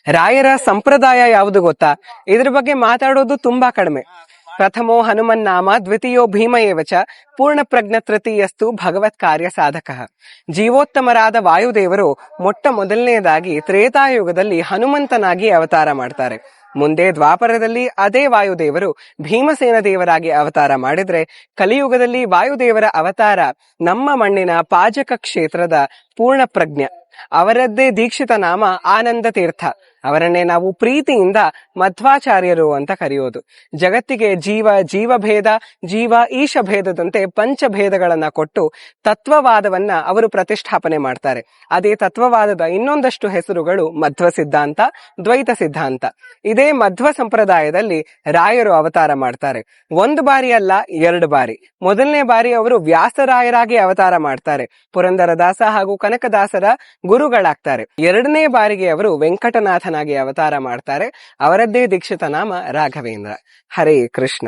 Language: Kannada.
ರಾಯರ ಸಂಪ್ರದಾಯ ಯಾವುದು ಗೊತ್ತಾ? ಇದ್ರ ಬಗ್ಗೆ ಮಾತಾಡೋದು ತುಂಬಾ ಕಡಿಮೆ. ಪ್ರಥಮೋ ಹನುಮನ್ನಾಮ ದ್ವಿತೀಯೋ ಭೀಮ ಏವಚ ಪೂರ್ಣ ಪ್ರಜ್ಞ ತೃತೀಯಸ್ತು ಭಗವತ್ ಕಾರ್ಯ ಸಾಧಕ. ಜೀವೋತ್ತಮರಾದ ವಾಯುದೇವರು ಮೊಟ್ಟ ಮೊದಲನೆಯದಾಗಿ ತ್ರೇತಾಯುಗದಲ್ಲಿ ಹನುಮಂತನಾಗಿ ಅವತಾರ ಮಾಡ್ತಾರೆ. ಮುಂದೆ ದ್ವಾಪರದಲ್ಲಿ ಅದೇ ವಾಯುದೇವರು ಭೀಮಸೇನ ದೇವರಾಗಿ ಅವತಾರ ಮಾಡಿದ್ರೆ, ಕಲಿಯುಗದಲ್ಲಿ ವಾಯುದೇವರ ಅವತಾರ ನಮ್ಮ ಮಣ್ಣಿನ ಪಾಜಕ ಕ್ಷೇತ್ರದ ಪೂರ್ಣ ಪ್ರಜ್ಞ. ಅವರದ್ದೇ ದೀಕ್ಷಿತ ನಾಮ ಆನಂದ ತೀರ್ಥ. ಅವರನ್ನೇ ನಾವು ಪ್ರೀತಿಯಿಂದ ಮಧ್ವಾಚಾರ್ಯರು ಅಂತ ಕರೆಯೋದು. ಜಗತ್ತಿಗೆ ಜೀವಭೇದ, ಜೀವ ಈಶ ಭೇದದಂತೆ ಪಂಚಭೇದಗಳನ್ನ ಕೊಟ್ಟು ತತ್ವವಾದವನ್ನ ಅವರು ಪ್ರತಿಷ್ಠಾಪನೆ ಮಾಡ್ತಾರೆ. ಅದೇ ತತ್ವವಾದದ ಇನ್ನೊಂದಷ್ಟು ಹೆಸರುಗಳು ಮಧ್ವ ಸಿದ್ಧಾಂತ, ದ್ವೈತ ಸಿದ್ಧಾಂತ. ಇದೇ ಮಧ್ವ ಸಂಪ್ರದಾಯದಲ್ಲಿ ರಾಯರು ಅವತಾರ ಮಾಡ್ತಾರೆ. ಒಂದು ಬಾರಿ ಅಲ್ಲ, 2 ಬಾರಿ. ಮೊದಲನೇ ಬಾರಿ ಅವರು ವ್ಯಾಸರಾಯರಾಗಿ ಅವತಾರ ಮಾಡ್ತಾರೆ, ಪುರಂದರದಾಸ ಹಾಗೂ ಕನಕದಾಸರ ಗುರುಗಳಾಗ್ತಾರೆ. 2ನೇ ಬಾರಿಗೆ ಅವರು ವೆಂಕಟನಾಥನಾಗಿ ಅವತಾರ ಮಾಡ್ತಾರೆ. ಅವರದ್ದೇ ದೀಕ್ಷಿತ ನಾಮ ರಾಘವೇಂದ್ರ. ಹರೇ ಕೃಷ್ಣ.